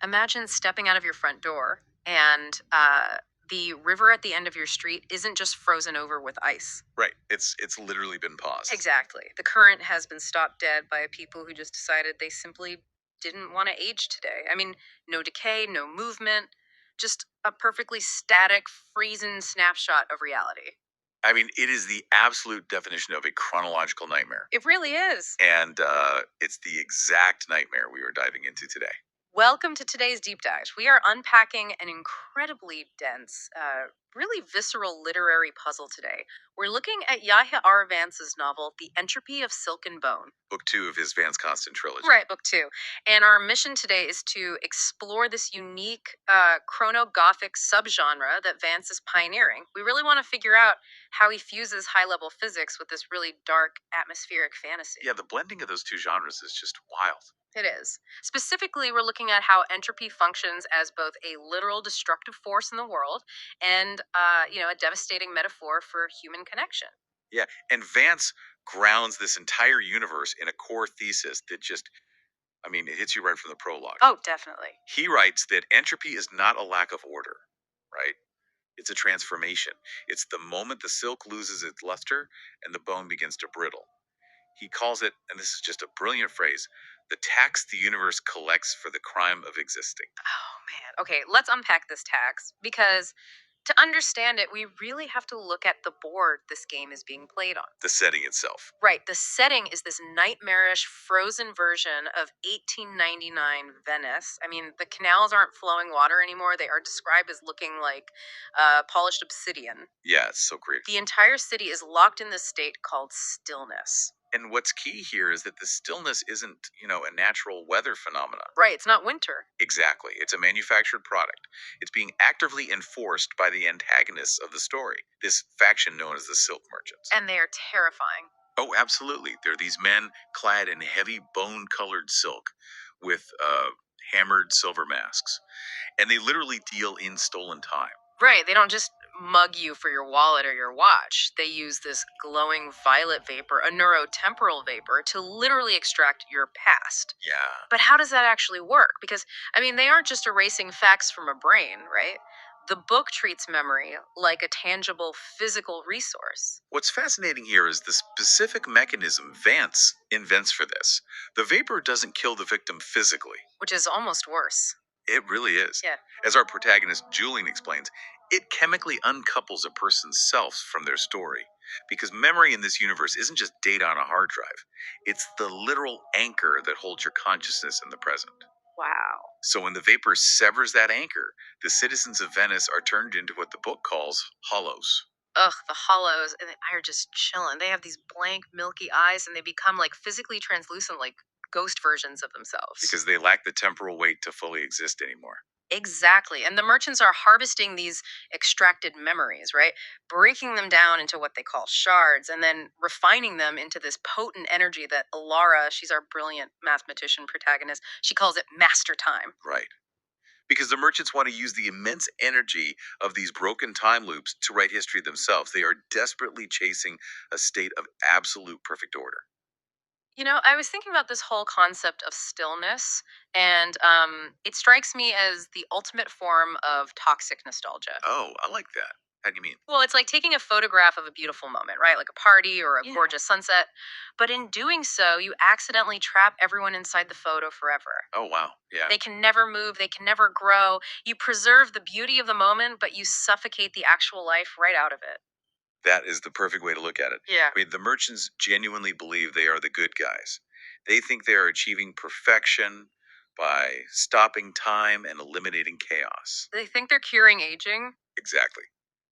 Imagine stepping out of your front door and the river at the end of your street isn't just frozen over with ice. Right. It's literally been paused. Exactly. The current has been stopped dead by people who just decided they simply didn't want to age today. I mean, no decay, no movement, just a perfectly static, freezing snapshot of reality. I mean, it is the absolute definition of a chronological nightmare. It really is. And it's the exact nightmare we are diving into today. Welcome to today's deep dive. We are unpacking an incredibly dense, really visceral literary puzzle today. We're looking at Yahya R.Vance's novel, The Entropy of Silk and Bone. Book 2 of his Vance Constant trilogy. Right, book two. And our mission today is to explore this unique chrono-gothic subgenre that Vance is pioneering. We really want to figure out how he fuses high-level physics with this really dark, atmospheric fantasy. Yeah, the blending of those two genres is just wild. It is. Specifically, we're looking at how entropy functions as both a literal destructive force in the world and, a devastating metaphor for human connection. Yeah, and Vance grounds this entire universe in a core thesis that just, I mean, it hits you right from the prologue. Oh, definitely. He writes that entropy is not a lack of order, right? It's a transformation. It's the moment the silk loses its luster and the bone begins to brittle. He calls it, and this is just a brilliant phrase, the tax the universe collects for the crime of existing. Oh, man. Okay, let's unpack this tax because to understand it, we really have to look at the board this game is being played on. The setting itself. Right, the setting is this nightmarish frozen version of 1899 Venice. I mean, the canals aren't flowing water anymore. They are described as looking like polished obsidian. Yeah, it's so great. The entire city is locked in this state called stillness. And what's key here is that the stillness isn't, a natural weather phenomenon. Right, it's not winter. Exactly. It's a manufactured product. It's being actively enforced by the antagonists of the story, this faction known as the Silk Merchants. And they are terrifying. Oh, absolutely. They're these men clad in heavy bone colored silk with hammered silver masks. And they literally deal in stolen time. Right, they don't just mug you for your wallet or your watch. They use this glowing violet vapor, a neurotemporal vapor, to literally extract your past. Yeah. But how does that actually work? Because, I mean, they aren't just erasing facts from a brain, right? The book treats memory like a tangible physical resource, What's fascinating here is the specific mechanism Vance invents for this. The vapor doesn't kill the victim physically. which is almost worse. It really is. Yeah. As our protagonist Julian explains, it chemically uncouples a person's self from their story. Because memory in this universe isn't just data on a hard drive, it's the literal anchor that holds your consciousness in the present. Wow. So when the vapor severs that anchor, the citizens of Venice are turned into what the book calls hollows. Ugh, the hollows and are just chilling. They have these blank, milky eyes and they become like physically translucent, like ghost versions of themselves. Because they lack the temporal weight to fully exist anymore. Exactly. And the merchants are harvesting these extracted memories, right? Breaking them down into what they call shards and then refining them into this potent energy that Alara, she's our brilliant mathematician protagonist, she calls it master time. Right. Because the merchants want to use the immense energy of these broken time loops to write history themselves. They are desperately chasing a state of absolute perfect order. You know, I was thinking about this whole concept of stillness, and it strikes me as the ultimate form of toxic nostalgia. Oh, I like that. How do you mean? Well, it's like taking a photograph of a beautiful moment, right? Like a party or a Yeah. gorgeous sunset. But in doing so, you accidentally trap everyone inside the photo forever. Oh, wow. Yeah. They can never move, they can never grow. You preserve the beauty of the moment, but you suffocate the actual life right out of it. That is the perfect way to look at it. Yeah. I mean, the merchants genuinely believe they are the good guys. They think they are achieving perfection by stopping time and eliminating chaos. They think they're curing aging. Exactly.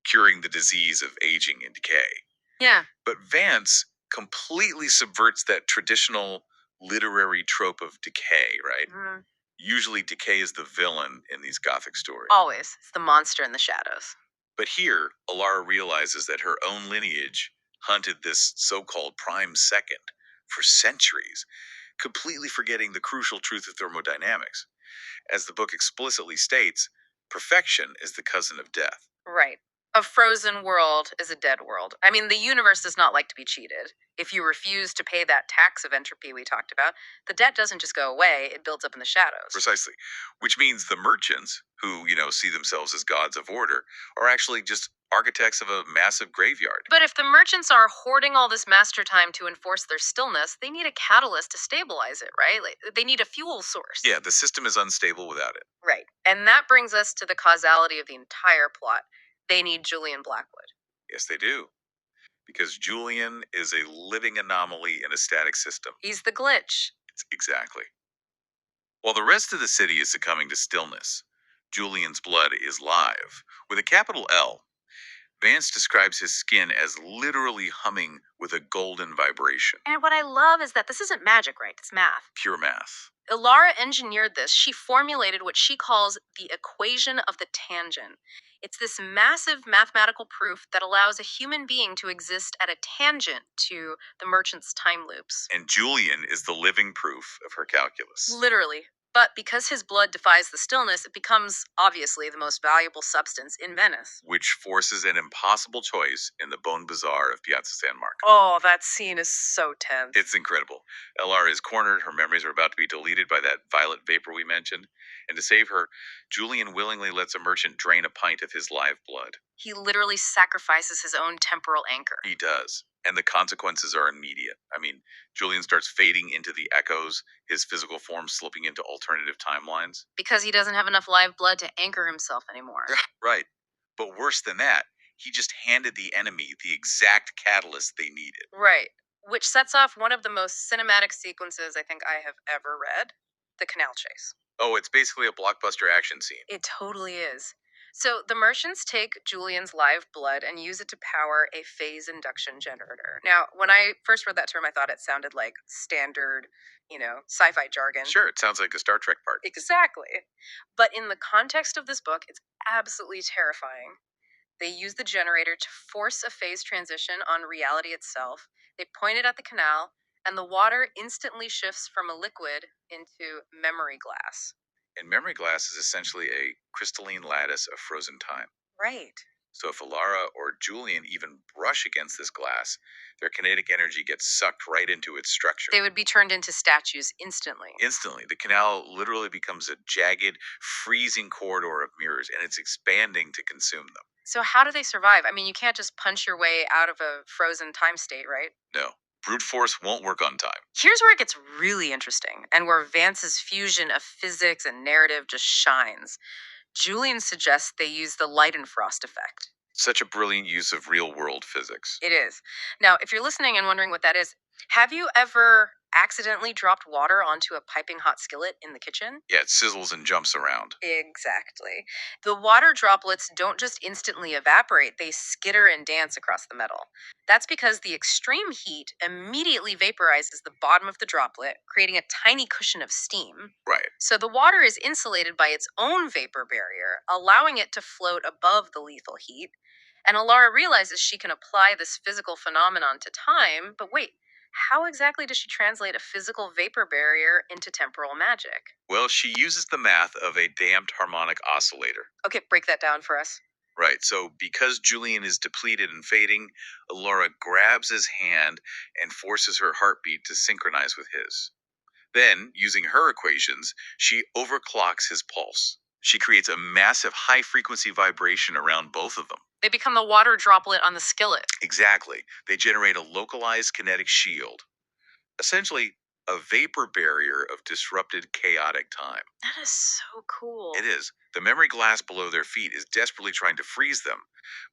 Curing the disease of aging and decay. Yeah. But Vance completely subverts that traditional literary trope of decay, right? Mhm. Usually, decay is the villain in these gothic stories. Always. It's the monster in the shadows. But here, Alara realizes that her own lineage hunted this so called prime second for centuries, completely forgetting the crucial truth of thermodynamics. As the book explicitly states, perfection is the cousin of death. Right. A frozen world is a dead world. I mean, the universe does not like to be cheated. If you refuse to pay that tax of entropy we talked about, the debt doesn't just go away, it builds up in the shadows. Precisely. Which means the merchants, who, see themselves as gods of order, are actually just architects of a massive graveyard. But if the merchants are hoarding all this master time to enforce their stillness, they need a catalyst to stabilize it, right? Like, they need a fuel source. Yeah, the system is unstable without it. Right. And that brings us to the causality of the entire plot. They need Julian Blackwood. Yes, they do. Because Julian is a living anomaly in a static system. He's the glitch. Exactly. While the rest of the city is succumbing to stillness, Julian's blood is live. With a capital L, Vance describes his skin as literally humming with a golden vibration. And what I love is that this isn't magic, right? It's math. Pure math. Ilara engineered this. She formulated what she calls the equation of the tangent. It's this massive mathematical proof that allows a human being to exist at a tangent to the merchant's time loops. And Julian is the living proof of her calculus. Literally. But because his blood defies the stillness, it becomes obviously the most valuable substance in Venice. Which forces an impossible choice in the Bone Bazaar of Piazza San Marco. Oh, that scene is so tense. It's incredible. LR is cornered, her memories are about to be deleted by that violet vapor we mentioned, and to save her, Julian willingly lets a merchant drain a pint of his live blood. He literally sacrifices his own temporal anchor. He does. And the consequences are immediate. I mean, Julian starts fading into the echoes, his physical form slipping into alternative timelines. Because he doesn't have enough live blood to anchor himself anymore. Right. But worse than that, he just handed the enemy the exact catalyst they needed. Right. Which sets off one of the most cinematic sequences I think I have ever read, the canal chase. Oh, it's basically a blockbuster action scene. It totally is. So the merchants take Julian's live blood and use it to power a phase induction generator. Now, when I first read that term, I thought it sounded like standard, sci-fi jargon. Sure, it sounds like a Star Trek part. Exactly. But in the context of this book, it's absolutely terrifying. They use the generator to force a phase transition on reality itself. They point it at the canal, and the water instantly shifts from a liquid into memory glass. And memory glass is essentially a crystalline lattice of frozen time. Right. So if Alara or Julian even brush against this glass, their kinetic energy gets sucked right into its structure. They would be turned into statues instantly. Instantly, the canal literally becomes a jagged, freezing corridor of mirrors, and it's expanding to consume them. So, how do they survive? I mean, you can't just punch your way out of a frozen time state, right? No, brute force won't work on time. Here's where it gets really interesting, and where Vance's fusion of physics and narrative just shines. Julian suggests they use the Leidenfrost effect. Such a brilliant use of real world physics. It is. Now, if you're listening and wondering what that is, have you ever accidentally dropped water onto a piping hot skillet in the kitchen? Yeah, it sizzles and jumps around. Exactly. The water droplets don't just instantly evaporate, they skitter and dance across the metal. That's because the extreme heat immediately vaporizes the bottom of the droplet, creating a tiny cushion of steam. Right. So the water is insulated by its own vapor barrier, allowing it to float above the lethal heat. And Alara realizes she can apply this physical phenomenon to time, but wait, how exactly does she translate a physical vapor barrier into temporal magic? Well, she uses the math of a damped harmonic oscillator. Okay, break that down for us. Right, so because Julian is depleted and fading, Laura grabs his hand and forces her heartbeat to synchronize with his. Then, using her equations, she overclocks his pulse. She creates a massive high frequency vibration around both of them. They become the water droplet on the skillet. Exactly. They generate a localized kinetic shield. Essentially, a vapor barrier of disrupted chaotic time. That is so cool. It is. The memory glass below their feet is desperately trying to freeze them,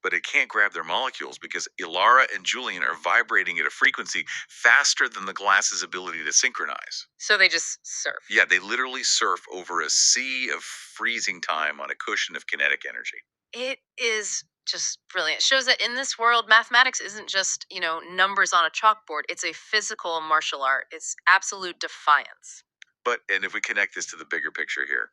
but it can't grab their molecules because Ilara and Julian are vibrating at a frequency faster than the glass's ability to synchronize. So they just surf. Yeah, they literally surf over a sea of freezing time on a cushion of kinetic energy. It is just brilliant. It shows that in this world, mathematics isn't just, numbers on a chalkboard. It's a physical martial art. It's absolute defiance. And if we connect this to the bigger picture here,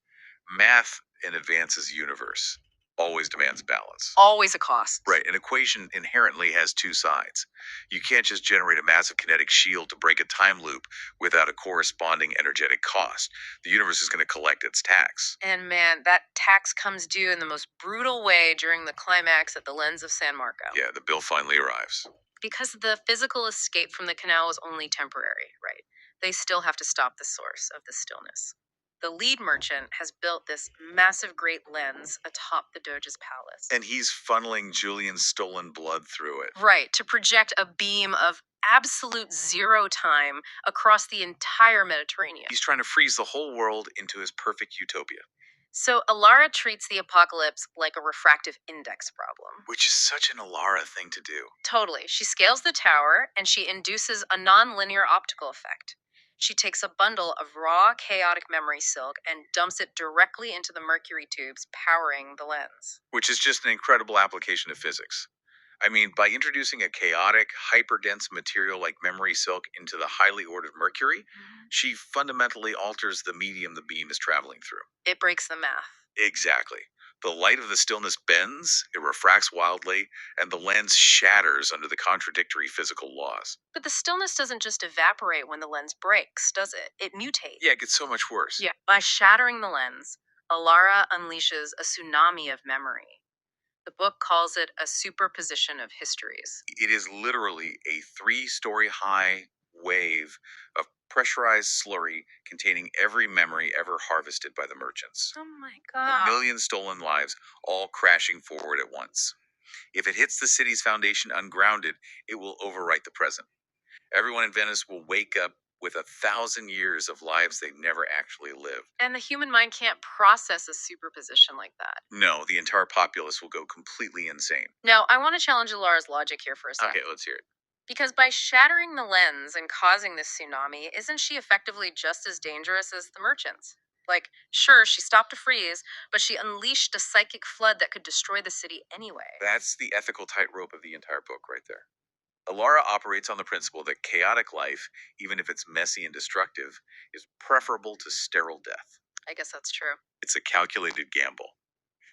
math in Advance's universe always demands balance. Always a cost. Right, an equation inherently has two sides. You can't just generate a massive kinetic shield to break a time loop without a corresponding energetic cost. The universe is going to collect its tax. And man, that tax comes due in the most brutal way during the climax at the lens of San Marco. Yeah, the bill finally arrives. Because the physical escape from the canal is only temporary, right? They still have to stop the source of the stillness. The lead merchant has built this massive great lens atop the Doge's palace. And he's funneling Julian's stolen blood through it. Right, to project a beam of absolute zero time across the entire Mediterranean. He's trying to freeze the whole world into his perfect utopia. So Alara treats the apocalypse like a refractive index problem. Which is such an Alara thing to do. Totally. She scales the tower and she induces a nonlinear optical effect. She takes a bundle of raw, chaotic memory silk and dumps it directly into the mercury tubes powering the lens. Which is just an incredible application of physics. I mean, by introducing a chaotic, hyperdense material like memory silk into the highly ordered mercury, she fundamentally alters the medium the beam is traveling through. It breaks the math. Exactly. The light of the stillness bends, it refracts wildly, and the lens shatters under the contradictory physical laws. But the stillness doesn't just evaporate when the lens breaks, does it? It mutates. Yeah, it gets so much worse. Yeah. By shattering the lens, Alara unleashes a tsunami of memory. The book calls it a superposition of histories. It is literally a 3-story high wave of pressurized slurry containing every memory ever harvested by the merchants. Oh my A god. million stolen lives, all crashing forward at once. If it hits the city's foundation ungrounded, it will overwrite the present. Everyone in Venice will wake up with 1,000 years of lives they've never actually lived. And the human mind can't process a superposition like that. No, the entire populace will go completely insane. Now, I want to challenge Alara's logic here for a second. Okay, let's hear it. Because by shattering the lens and causing this tsunami, isn't she effectively just as dangerous as the merchants? Like, sure, she stopped a freeze, but she unleashed a psychic flood that could destroy the city anyway. That's the ethical tightrope of the entire book right there. Alara operates on the principle that chaotic life, even if it's messy and destructive, is preferable to sterile death. I guess that's true. It's a calculated gamble.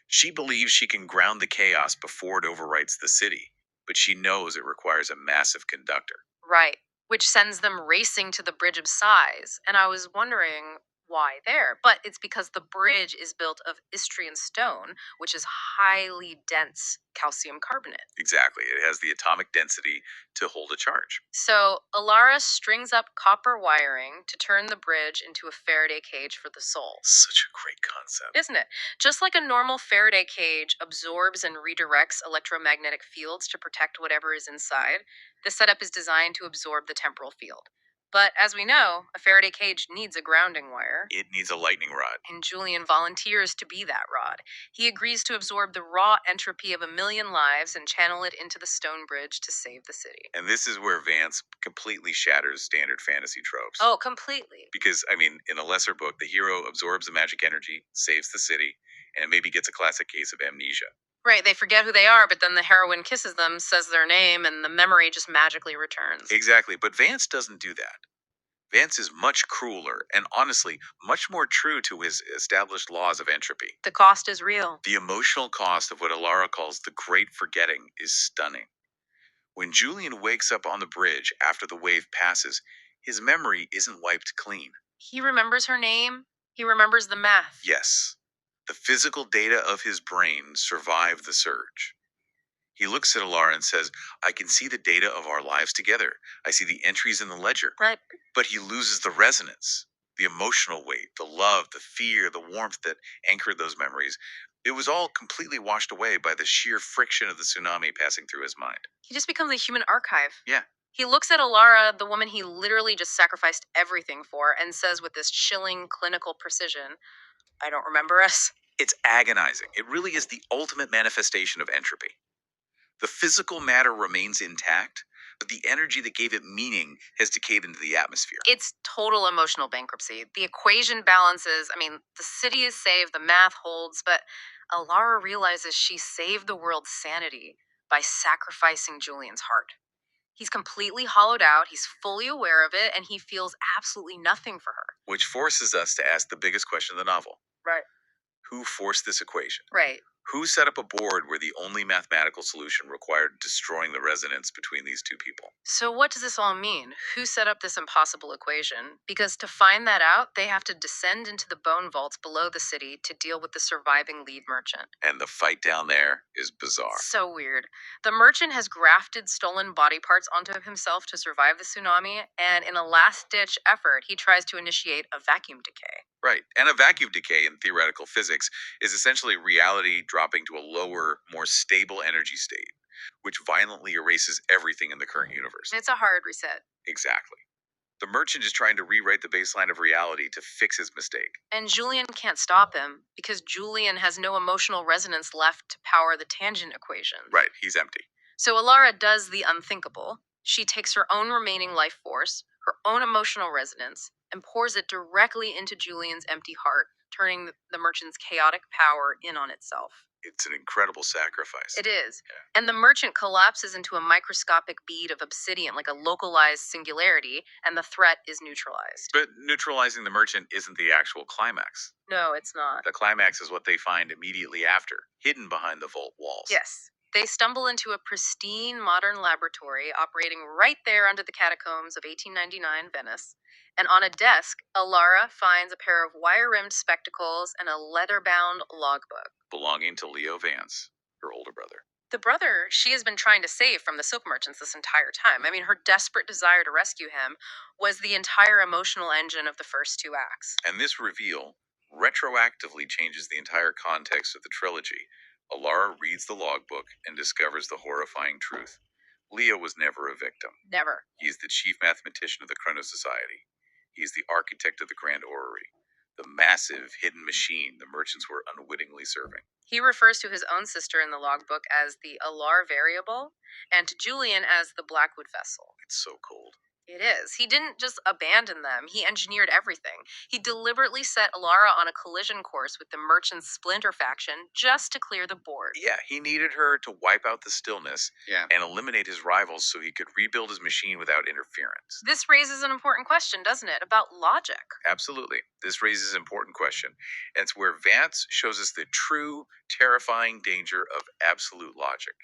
She believes she can ground the chaos before it overwrites the city, but she knows it requires a massive conductor. Right. Which sends them racing to the Bridge of Sighs. And I was wondering why there. But it's because the bridge is built of Istrian stone, which is highly dense calcium carbonate. Exactly, it has the atomic density to hold a charge. So Alara strings up copper wiring to turn the bridge into a Faraday cage for the soul. Such a great concept. Isn't it? Just like a normal Faraday cage absorbs and redirects electromagnetic fields to protect whatever is inside, the setup is designed to absorb the temporal field. But as we know, a Faraday cage needs a grounding wire. It needs a lightning rod. And Julian volunteers to be that rod. He agrees to absorb the raw entropy of 1,000,000 lives and channel it into the stone bridge to save the city. And this is where Vance completely shatters standard fantasy tropes. Oh, completely. Because, I mean, in a lesser book, the hero absorbs the magic energy, saves the city, and maybe gets a classic case of amnesia. Right, they forget who they are, but then the heroine kisses them, says their name, and the memory just magically returns. Exactly, but Vance doesn't do that. Vance is much crueler and honestly much more true to his established laws of entropy. The cost is real. The emotional cost of what Alara calls the great forgetting is stunning. When Julian wakes up on the bridge after the wave passes, his memory isn't wiped clean. He remembers her name, he remembers the math. Yes, the physical data of his brain survived the surge. He looks at Alara and says, I can see the data of our lives together. I see the entries in the ledger. Right. But he loses the resonance, the emotional weight, the love, the fear, the warmth that anchored those memories. It was all completely washed away by the sheer friction of the tsunami passing through his mind. He just becomes a human archive. Yeah. He looks at Alara, the woman he literally just sacrificed everything for, and says with this chilling clinical precision, I don't remember us. It's agonizing. It really is the ultimate manifestation of entropy. The physical matter remains intact, but the energy that gave it meaning has decayed into the atmosphere. It's total emotional bankruptcy. The equation balances. I mean, the city is saved, the math holds, but Alara realizes she saved the world's sanity by sacrificing Julian's heart. He's completely hollowed out, he's fully aware of it, and he feels absolutely nothing for her. Which forces us to ask the biggest question of the novel. Right. Who forced this equation? Right. Who set up a board where the only mathematical solution required destroying the resonance between these two people? So, what does this all mean? Who set up this impossible equation? Because to find that out, they have to descend into the bone vaults below the city to deal with the surviving lead merchant. And the fight down there is bizarre. So weird. The merchant has grafted stolen body parts onto himself to survive the tsunami, and in a last ditch effort, he tries to initiate a vacuum decay. Right. And a vacuum decay in theoretical physics is essentially reality dropping to a lower, more stable energy state, which violently erases everything in the current universe. It's a hard reset. Exactly. The merchant is trying to rewrite the baseline of reality to fix his mistake. And Julian can't stop him because Julian has no emotional resonance left to power the tangent equation. Right, he's empty. So Alara does the unthinkable. She takes her own remaining life force, her own emotional resonance, and pours it directly into Julian's empty heart, turning the merchant's chaotic power in on itself. It's an incredible sacrifice. It is. And the merchant collapses into a microscopic bead of obsidian, like a localized singularity, and the threat is neutralized. But neutralizing the merchant isn't the actual climax. No, it's not. The climax is what they find immediately after, hidden behind the vault walls. Yes. They stumble into a pristine modern laboratory operating right there under the catacombs of 1899 Venice. And on a desk, Alara finds a pair of wire rimmed spectacles and a leather bound logbook. Belonging to R.Vance, her older brother. The brother she has been trying to save from the silk merchants this entire time. I mean, her desperate desire to rescue him was the entire emotional engine of the first two acts. And this reveal retroactively changes the entire context of the trilogy. Alara reads the logbook and discovers the horrifying truth. Leo was never a victim. Never. He is the chief mathematician of the Chrono Society. He is the architect of the Grand Orrery, the massive hidden machine the merchants were unwittingly serving. He refers to his own sister in the logbook as the Alar variable, and to Julian as the Blackwood vessel. It's so cold. It is. He didn't just abandon them, he engineered everything. He deliberately set Alara on a collision course with the merchant's splinter faction just to clear the board. Yeah, he needed her to wipe out the stillness Yeah. and eliminate his rivals so he could rebuild his machine without interference. This raises an important question, doesn't it, about logic? Absolutely. This raises an important question. And it's where Vance shows us the true, terrifying danger of absolute logic.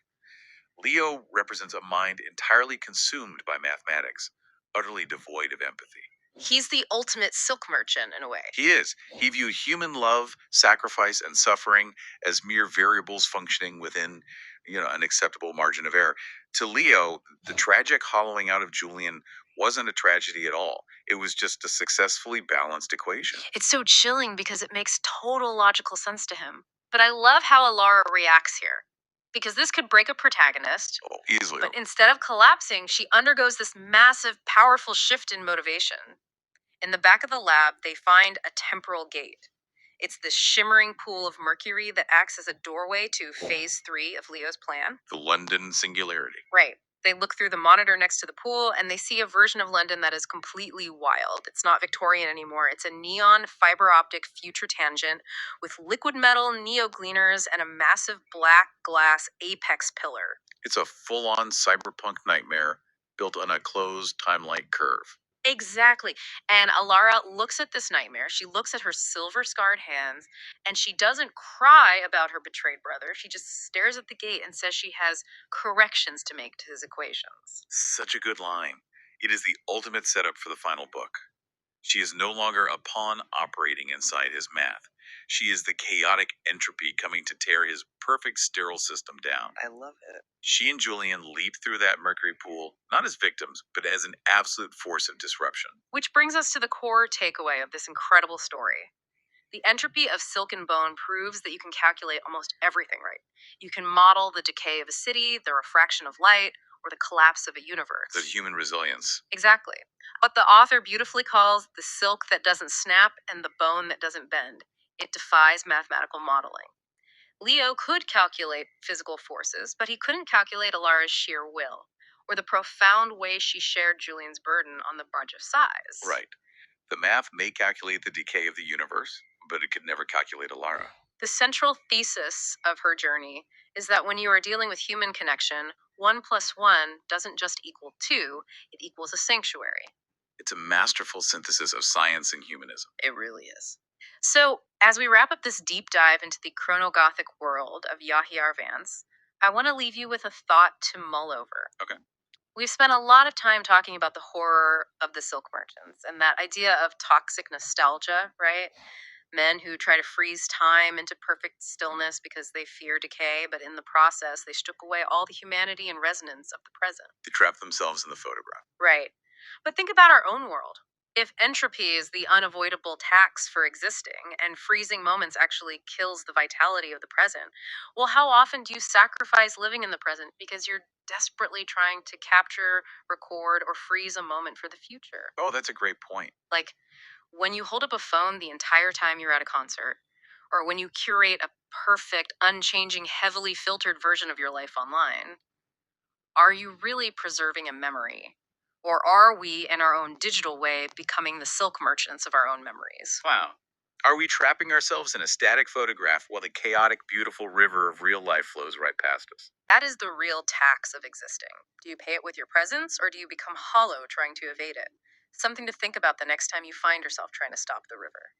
Leo represents a mind entirely consumed by mathematics, utterly devoid of empathy. He's the ultimate silk merchant, in a way. He is. He viewed human love, sacrifice, and suffering as mere variables functioning within, an acceptable margin of error. To Leo, the tragic hollowing out of Julian wasn't a tragedy at all. It was just a successfully balanced equation. It's so chilling because it makes total logical sense to him. But I love how Alara reacts here. Because this could break a protagonist, Oh, easily. but instead of collapsing, she undergoes this massive, powerful shift in motivation. In the back of the lab, they find a temporal gate. It's this shimmering pool of mercury that acts as a doorway to phase 3 of Leo's plan. The London singularity. Right. They look through the monitor next to the pool and they see a version of London that is completely wild. It's not Victorian anymore. It's a neon fiber optic future tangent with liquid metal neogleaners and a massive black glass apex pillar. It's a full-on cyberpunk nightmare built on a closed time-like curve. Exactly. And Alara looks at this nightmare. She looks at her silver scarred hands and she doesn't cry about her betrayed brother. She just stares at the gate and says she has corrections to make to his equations. Such a good line. It is the ultimate setup for the final book. She is no longer a pawn operating inside his math. She is the chaotic entropy coming to tear his perfect sterile system down. I love it. She and Julian leap through that mercury pool, not as victims, but as an absolute force of disruption. Which brings us to the core takeaway of this incredible story. The entropy of silk and bone proves that you can calculate almost everything right. You can model the decay of a city, the refraction of light, or the collapse of a universe. The human resilience. Exactly. What the author beautifully calls the silk that doesn't snap and the bone that doesn't bend. It defies mathematical modeling. Leo could calculate physical forces, but he couldn't calculate Alara's sheer will, or the profound way she shared Julian's burden on the bunch of size. Right. The math may calculate the decay of the universe, but it could never calculate Alara. The central thesis of her journey is that when you are dealing with human connection, 1 plus 1 doesn't just equal 2, it equals a sanctuary. It's a masterful synthesis of science and humanism. It really is. So, as we wrap up this deep dive into the chronogothic world of Yahya R.Vance, I want to leave you with a thought to mull over. Okay. We've spent a lot of time talking about the horror of the silk merchants and that idea of toxic nostalgia, right? Men who try to freeze time into perfect stillness because they fear decay, but in the process, they strip away all the humanity and resonance of the present. They trap themselves in the photograph. Right. But think about our own world. If entropy is the unavoidable tax for existing and freezing moments actually kills the vitality of the present, well, how often do you sacrifice living in the present because you're desperately trying to capture, record, or freeze a moment for the future? Oh, that's a great point. Like when you hold up a phone the entire time you're at a concert, or when you curate a perfect, unchanging, heavily filtered version of your life online, are you really preserving a memory? Or are we, in our own digital way, becoming the silk merchants of our own memories? Wow. Are we trapping ourselves in a static photograph while the chaotic, beautiful river of real life flows right past us? That is the real tax of existing. Do you pay it with your presence, or do you become hollow trying to evade it? Something to think about the next time you find yourself trying to stop the river.